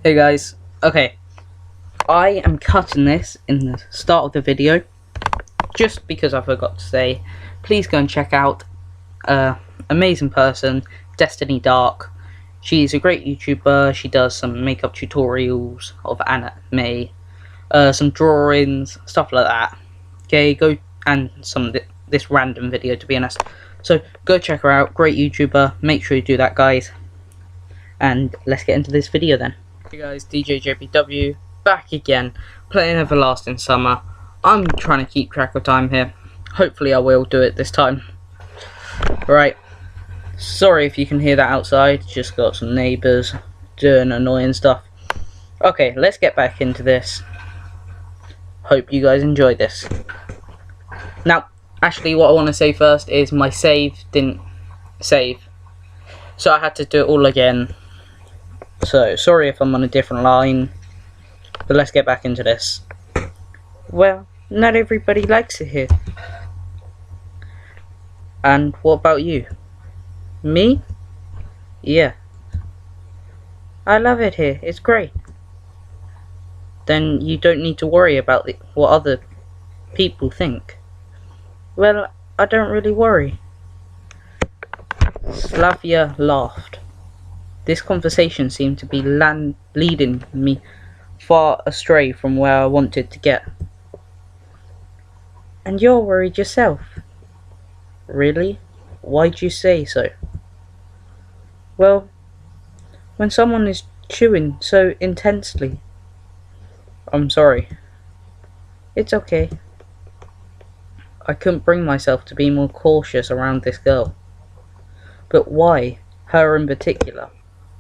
Hey guys, okay, I am cutting this in the start of the video just because I forgot to say, please go and check out amazing person, Destiny Dark. She's a great YouTuber. She does some makeup tutorials of anime, some drawings, stuff like that. Okay, go and this random video, to be honest. So go check her out, great YouTuber, make sure you do that guys, and let's get into this video then. Hey guys, DJ JPW back again, playing Everlasting Summer. I'm trying to keep track of time here. Hopefully I will do it this time. Right, sorry if you can hear that outside, just got some neighbours doing annoying stuff. Okay, let's get back into this. Hope you guys enjoyed this. Now, actually what I want to say first is my save didn't save, so I had to do it all again. So, sorry if I'm on a different line, but let's get back into this. Well, not everybody likes it here. And what about you? Me? Yeah. I love it here, it's great. Then you don't need to worry about what other people think. Well, I don't really worry. Slavia laughed. This conversation seemed to be leading me far astray from where I wanted to get. And you're worried yourself. Really? Why'd you say so? Well, when someone is chewing so intensely. I'm sorry. It's okay. I couldn't bring myself to be more cautious around this girl. But why her in particular?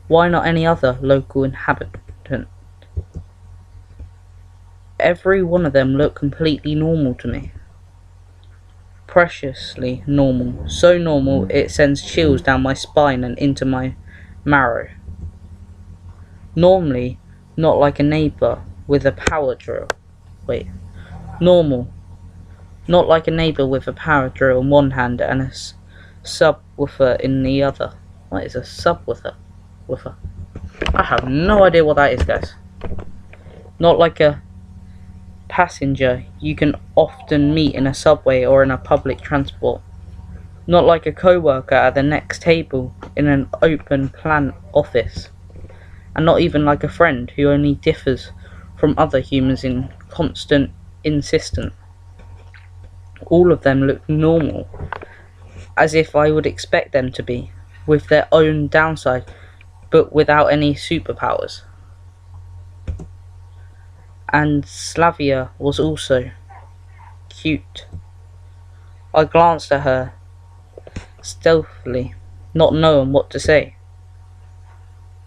Why not any other local inhabitant? Every one of them looked completely normal to me. Preciously normal. So normal it sends chills down my spine and into my marrow. Normally, not like a neighbour with a power drill. Wait. Normal. Not like a neighbour with a power drill in one hand and a subwoofer in the other. What is a subwoofer? I have no idea what that is, guys. Not like a passenger you can often meet in a subway or in a public transport. Not like a co-worker at the next table in an open plan office. And not even like a friend who only differs from other humans in constant insistence. All of them look normal, as if I would expect them to be, with their own downside, but without any superpowers. And Slavia was also cute. I glanced at her stealthily, not knowing what to say.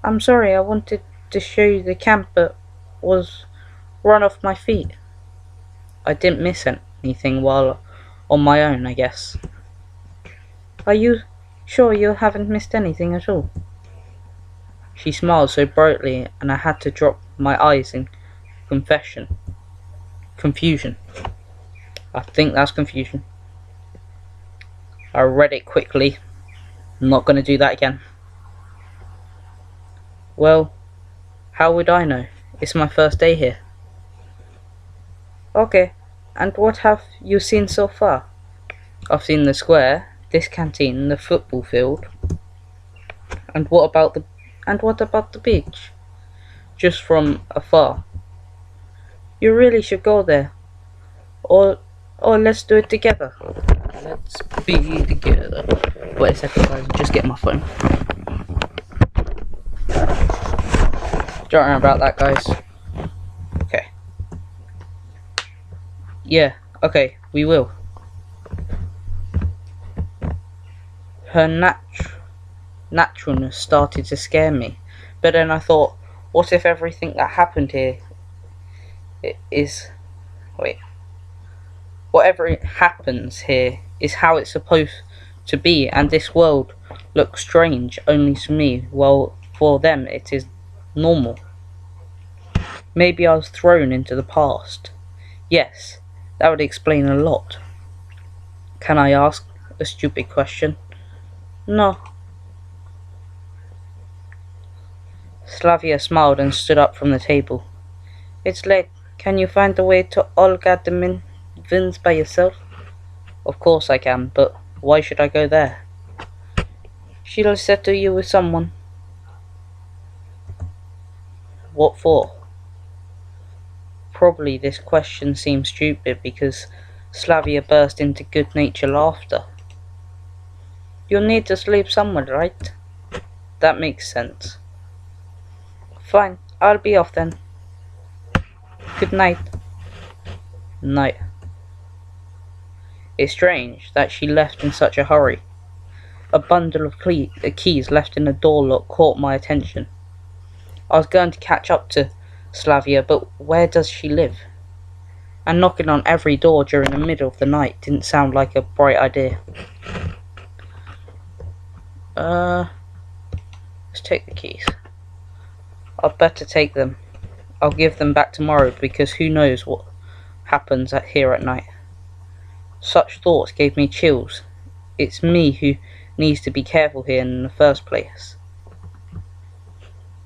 I'm sorry, I wanted to show you the camp, but was run off my feet. I didn't miss anything while on my own, I guess. Are you sure you haven't missed anything at all? She smiled so brightly, and I had to drop my eyes in confusion. I think that's confusion. I read it quickly. I'm not going to do that again. Well, how would I know? It's my first day here. Okay, and what have you seen so far? I've seen the square, this canteen, the football field. And what about the beach? Just from afar. You really should go there. Or let's do it together. Let's be together. Wait a second, guys. Just get my phone. Don't worry about that, guys. Okay. Yeah. Okay. We will. Her naturalness started to scare me, but then I thought, what if everything that happened here whatever it happens here is how it's supposed to be, and this world looks strange only to me, while for them it is normal. Maybe I was thrown into the past. Yes, that would explain a lot. Can I ask a stupid question? No. Slavia smiled and stood up from the table. It's late. Can you find the way to Olga Dominvin's by yourself? Of course I can, but why should I go there? She'll settle you with someone. What for? Probably this question seemed stupid because Slavia burst into good-natured laughter. You'll need to sleep somewhere, right? That makes sense. Fine, I'll be off then. Good night. Night. It's strange that she left in such a hurry. A bundle of keys left in the door lock caught my attention. I was going to catch up to Slavia, but where does she live? And knocking on every door during the middle of the night didn't sound like a bright idea. Let's take the keys. I'd better take them. I'll give them back tomorrow because who knows what happens here at night. Such thoughts gave me chills. It's me who needs to be careful here in the first place.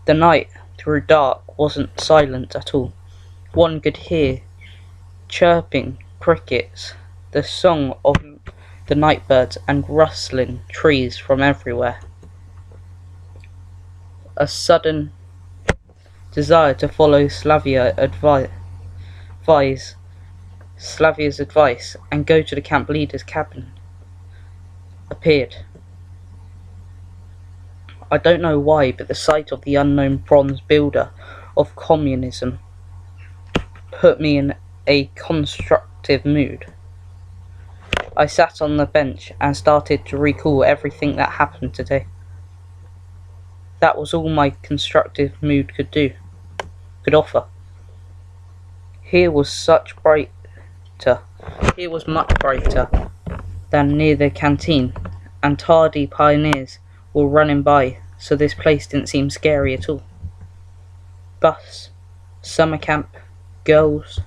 The night, through dark, wasn't silent at all. One could hear chirping crickets, the song of the night birds, and rustling trees from everywhere. A sudden desire to follow Slavia's advice and go to the camp leader's cabin appeared. I don't know why, but the sight of the unknown bronze builder of communism put me in a constructive mood. I sat on the bench and started to recall everything that happened today. That was all my constructive mood could offer. Here was much brighter than near the canteen, and tardy pioneers were running by, so this place didn't seem scary at all. Bus, summer camp, girls.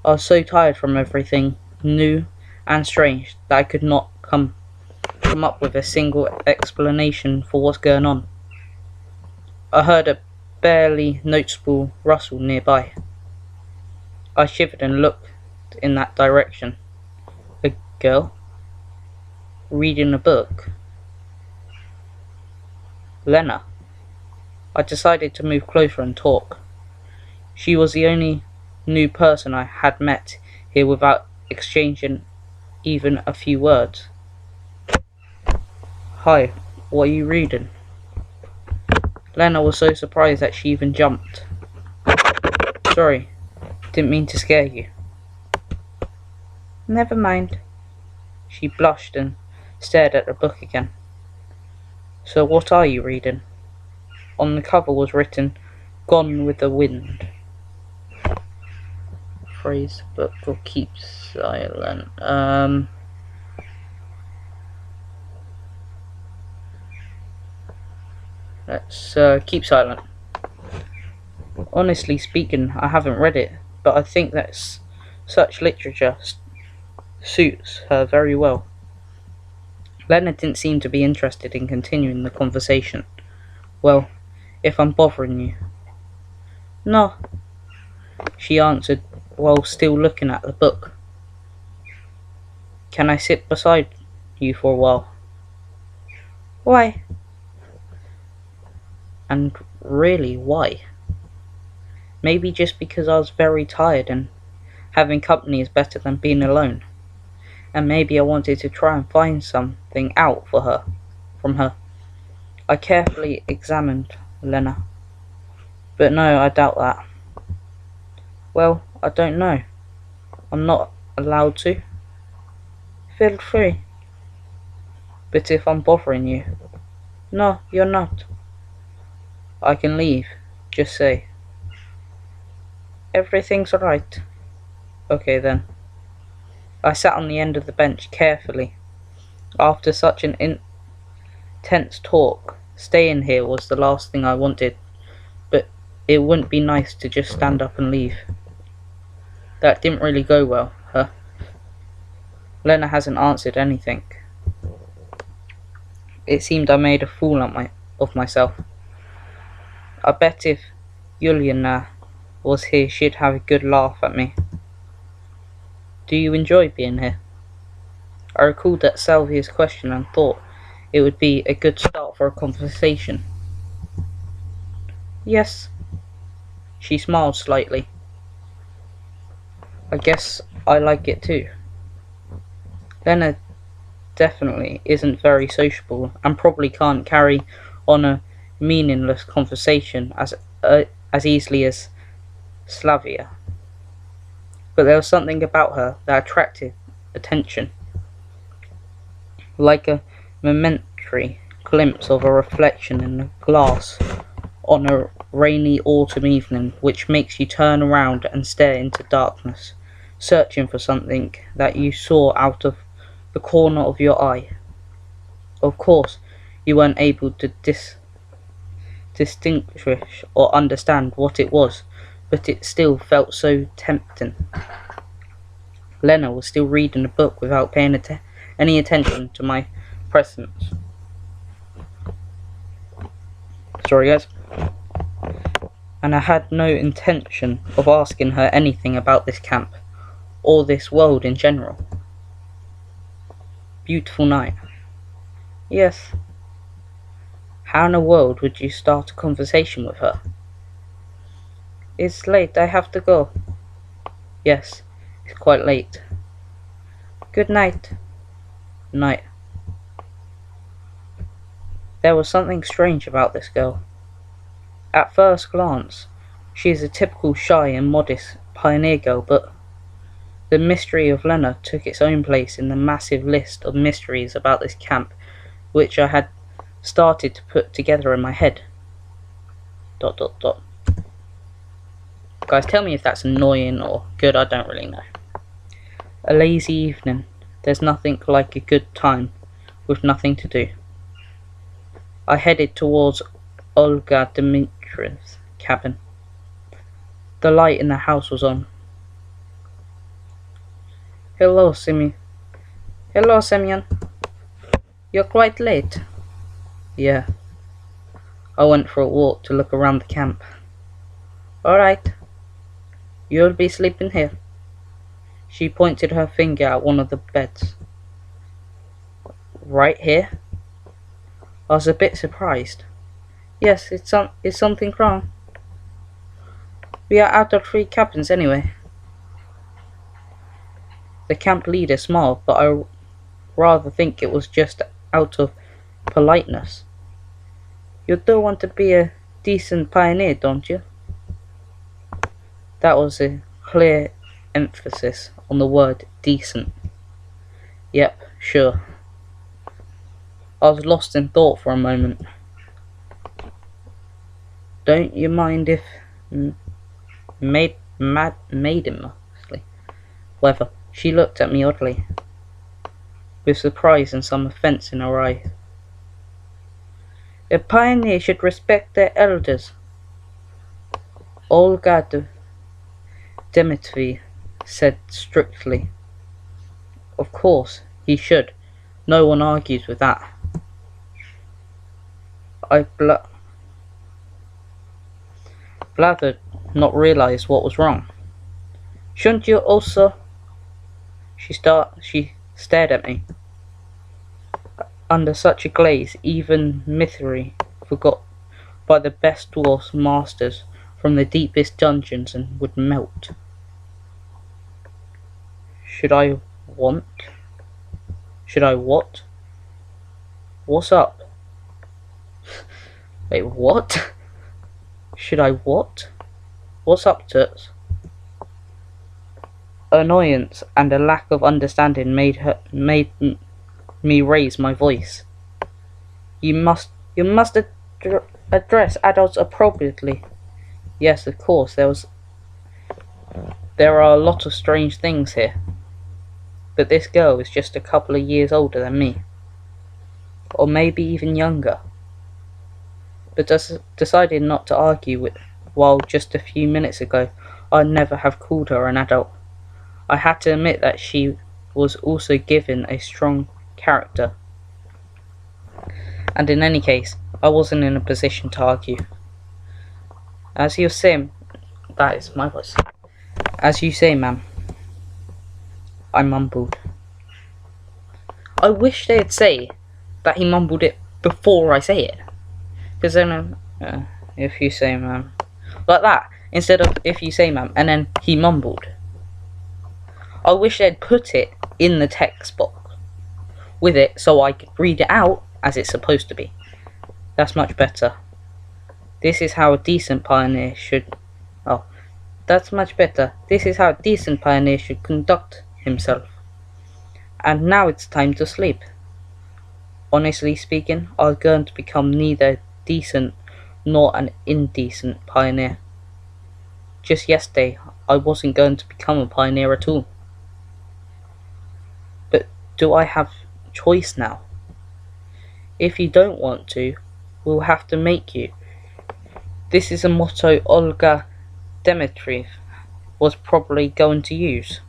I was so tired from everything new and strange that I could not come up with a single explanation for what's going on. I heard a barely noticeable rustle nearby. I shivered and looked in that direction. A girl? Reading a book? Lena. I decided to move closer and talk. She was the only new person I had met here without exchanging even a few words. Hi, what are you reading? Lena was so surprised that she even jumped. Sorry, didn't mean to scare you. Never mind. She blushed and stared at the book again. So what are you reading? On the cover was written, Gone with the Wind. Phrase book or keep silent. Let's keep silent. Honestly speaking, I haven't read it, but I think that such literature suits her very well. Lena didn't seem to be interested in continuing the conversation. Well, if I'm bothering you. No, she answered while still looking at the book. Can I sit beside you for a while? Why? And really, why? Maybe just because I was very tired and having company is better than being alone. And maybe I wanted to try and find something out from her. I carefully examined Lena. But no, I doubt that. Well, I don't know. I'm not allowed to. Feel free. But if I'm bothering you. No, you're not. I can leave. Just say. Everything's alright. Okay then. I sat on the end of the bench carefully. After such an intense talk, staying here was the last thing I wanted. But it wouldn't be nice to just stand up and leave. That didn't really go well, huh? Lena hasn't answered anything. It seemed I made a fool of myself. I bet if Yuliana was here, she'd have a good laugh at me. Do you enjoy being here? I recalled that Salvia's question and thought it would be a good start for a conversation. Yes. She smiled slightly. I guess I like it too. Lena definitely isn't very sociable and probably can't carry on a meaningless conversation as easily as Slavia. But there was something about her that attracted attention, like a momentary glimpse of a reflection in a glass on a rainy autumn evening, which makes you turn around and stare into darkness, searching for something that you saw out of the corner of your eye. Of course, you weren't able to distinguish or understand what it was, but it still felt so tempting. Lena was still reading a book without paying any attention to my presence. Sorry, guys. And I had no intention of asking her anything about this camp, or this world in general. Beautiful night. Yes. How in the world would you start a conversation with her? It's late, I have to go. Yes, it's quite late. Good night. Night. There was something strange about this girl. At first glance, she is a typical shy and modest pioneer girl, but the mystery of Lena took its own place in the massive list of mysteries about this camp, which I had started to put together in my head. ... Guys, tell me if that's annoying or good, I don't really know. A lazy evening. There's nothing like a good time with nothing to do. I headed towards Olga Dmitriev's cabin. The light in the house was on. Hello, Semyon. You're quite late. Yeah. I went for a walk to look around the camp. Alright. You'll be sleeping here. She pointed her finger at one of the beds. Right here? I was a bit surprised. Yes, is something wrong? We are out of 3 cabins anyway. The camp leader smiled, but I rather think it was just out of politeness. You do want to be a decent pioneer, don't you? That was a clear emphasis on the word decent. Yep, sure. I was lost in thought for a moment. Don't you mind if maiden whether she looked at me oddly, with surprise and some offence in her eyes. A pioneer should respect their elders. Olga Dmitrievna said strictly. Of course, he should. No one argues with that. I blathered, not realise what was wrong. Shouldn't you also? She stared at me. Under such a glaze, even Mithri, forgot by the best dwarfs masters from the deepest dungeons, and would melt. Should I what? What's up? Wait, what? Should I what? What's up, Toots? Annoyance and a lack of understanding made me raise my voice. You must address adults appropriately. Yes, of course. There are a lot of strange things here, but this girl is just a couple of years older than me, or maybe even younger. But decided not to argue with, while just a few minutes ago I'd never have called her an adult. I had to admit that she was also given a strong character, and in any case, I wasn't in a position to argue. As you say, that is my voice. As you say, ma'am. I mumbled. I wish they'd say that he mumbled it before I say it. Because then, if you say, ma'am, like that, instead of if you say, ma'am, and then he mumbled. I wish they'd put it in the text box with it so I could read it out as it's supposed to be. That's much better. This is how a decent pioneer should... Oh, that's much better. This is how a decent pioneer should conduct himself. And now it's time to sleep. Honestly speaking, I was going to become neither decent nor an indecent pioneer. Just yesterday, I wasn't going to become a pioneer at all. But do I have choice now? If you don't want to, we'll have to make you. This is a motto Olga Dmitriev was probably going to use.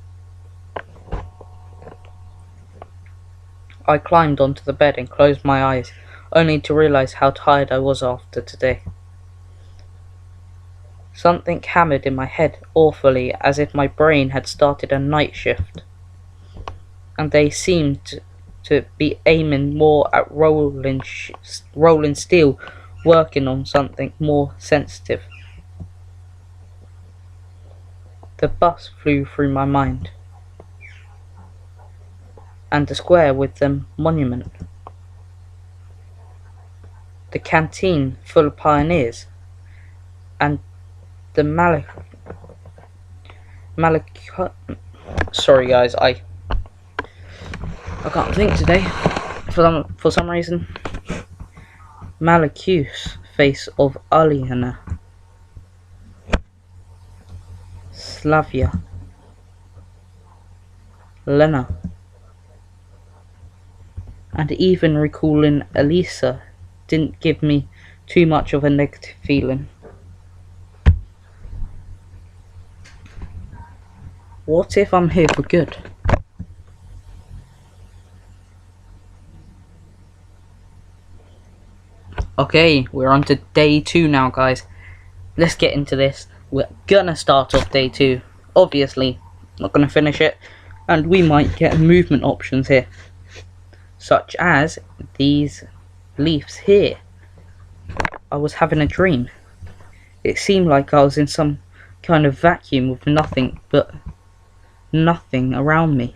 I climbed onto the bed and closed my eyes, only to realize how tired I was after today. Something hammered in my head awfully, as if my brain had started a night shift, and they seemed to be aiming more at rolling steel, working on something more sensitive. The bus flew through my mind, and the square with the monument, the canteen full of pioneers, and the sorry guys, I can't think today for some reason. Malachus face of Aliena, Slavia, Lena, and even recalling Elisa didn't give me too much of a negative feeling. What if I'm here for good? Okay, we're on to day 2 now, guys. Let's get into this. We're gonna start off day 2. Obviously, not gonna finish it, and we might get movement options here, such as these leaves here. I was having a dream. It seemed like I was in some kind of vacuum with nothing around me.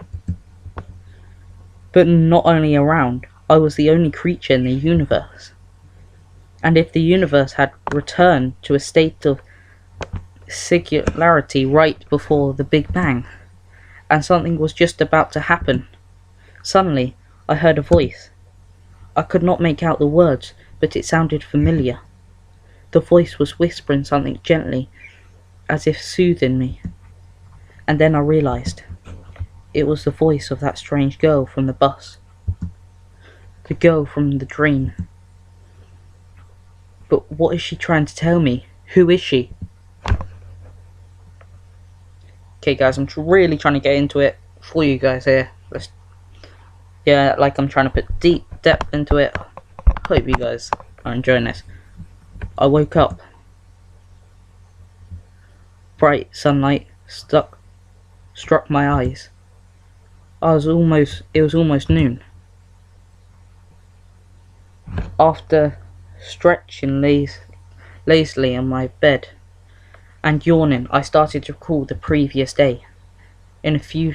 But not only around, I was the only creature in the universe. And if the universe had returned to a state of singularity right before the Big Bang, and something was just about to happen, suddenly I heard a voice. I could not make out the words, but it sounded familiar. The voice was whispering something gently, as if soothing me. And then I realized it was the voice of that strange girl from the bus. The girl from the dream. But what is she trying to tell me? Who is she? Okay guys, I'm really trying to get into it for you guys here. I'm trying to put deep depth into it. Hope you guys are enjoying this. I woke up. Bright sunlight struck my eyes. It was almost noon. After stretching lazily on my bed and yawning, I started to recall the previous day. In few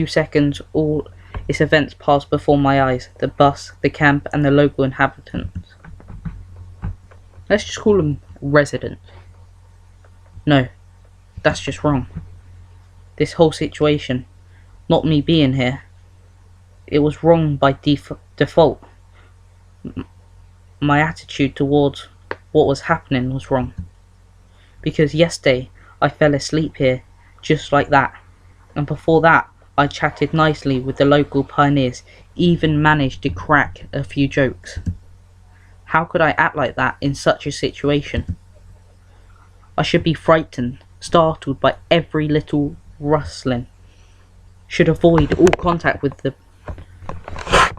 seconds, all its events passed before my eyes: the bus, the camp, and the local inhabitants. Let's just call them residents. No, that's just wrong. This whole situation, not me being here, it was wrong by default. My attitude towards what was happening was wrong. Because yesterday I fell asleep here, just like that. And before that, I chatted nicely with the local pioneers, even managed to crack a few jokes. How could I act like that in such a situation? I should be frightened, startled by every little rustling. Should avoid all contact with the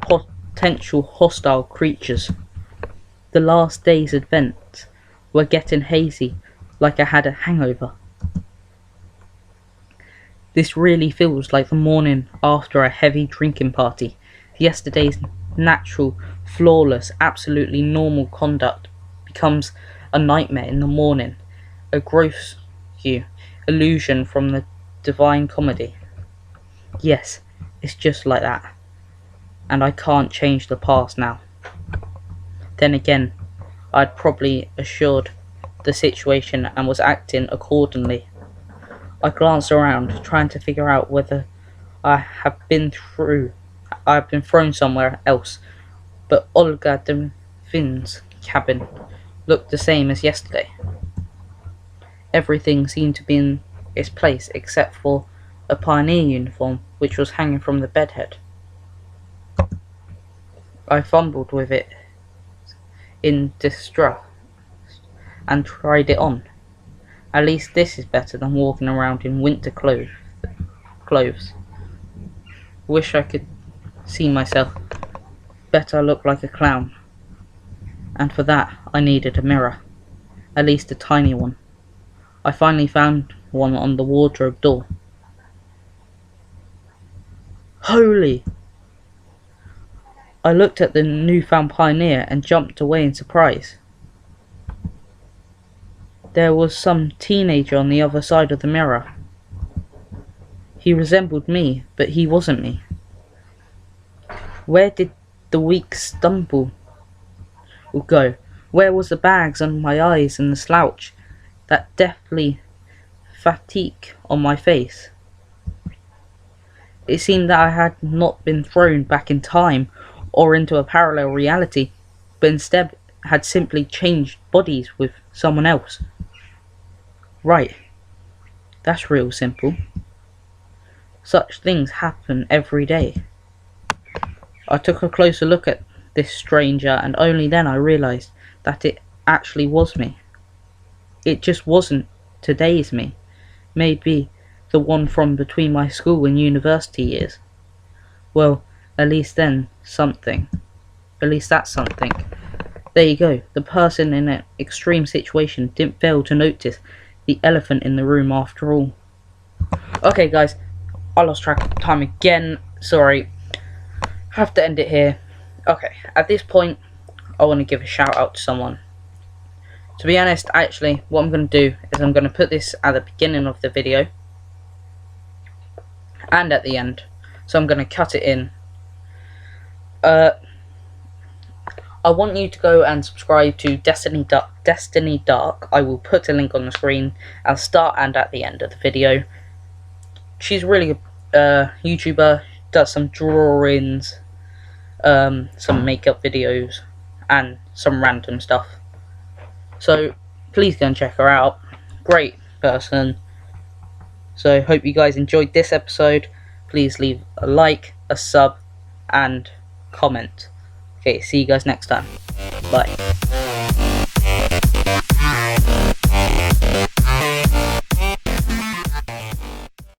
potential hostile creatures. The last day's events were getting hazy, like I had a hangover. This really feels like the morning after a heavy drinking party. Yesterday's natural, flawless, absolutely normal conduct becomes a nightmare in the morning, a gross illusion from the Divine Comedy. Yes, it's just like that, and I can't change the past now. Then again, I'd probably assured the situation and was acting accordingly. I glanced around, trying to figure out whether I have been thrown somewhere else, but Olga Demvin's cabin looked the same as yesterday. Everything seemed to be in its place except for a pioneer uniform which was hanging from the bedhead. I fumbled with it in distrust and tried it on. At least this is better than walking around in winter clothes. Wish I could see myself. Bet I look like a clown. And for that I needed a mirror. At least a tiny one. I finally found one on the wardrobe door. Holy! I looked at the newfound pioneer and jumped away in surprise. There was some teenager on the other side of the mirror. He resembled me, but he wasn't me. Where did the weak stumble go? Where was the bags under my eyes and the slouch, that deathly fatigue on my face? It seemed that I had not been thrown back in time or into a parallel reality, but instead had simply changed bodies with someone else. Right, that's real simple. Such things happen every day. I took a closer look at this stranger, and only then I realised that it actually was me. It just wasn't today's me. Maybe the one from between my school and university years. Well, at least then something. At least that's something. There you go. The person in an extreme situation didn't fail to notice the elephant in the room after all. Okay guys, I lost track of time again. Sorry. Have to end it here. Okay, at this point I want to give a shout out to someone. To be honest, actually, what I'm going to do is I'm going to put this at the beginning of the video and at the end. So I'm going to cut it in. I want you to go and subscribe to Destiny Dark. I will put a link on the screen at the start and at the end of the video. She's a really good YouTuber, does some drawings, some makeup videos, and some random stuff. So please go and check her out. Great person. So hope you guys enjoyed this episode. Please leave a like, a sub, and comment. Okay, see you guys next time. Bye.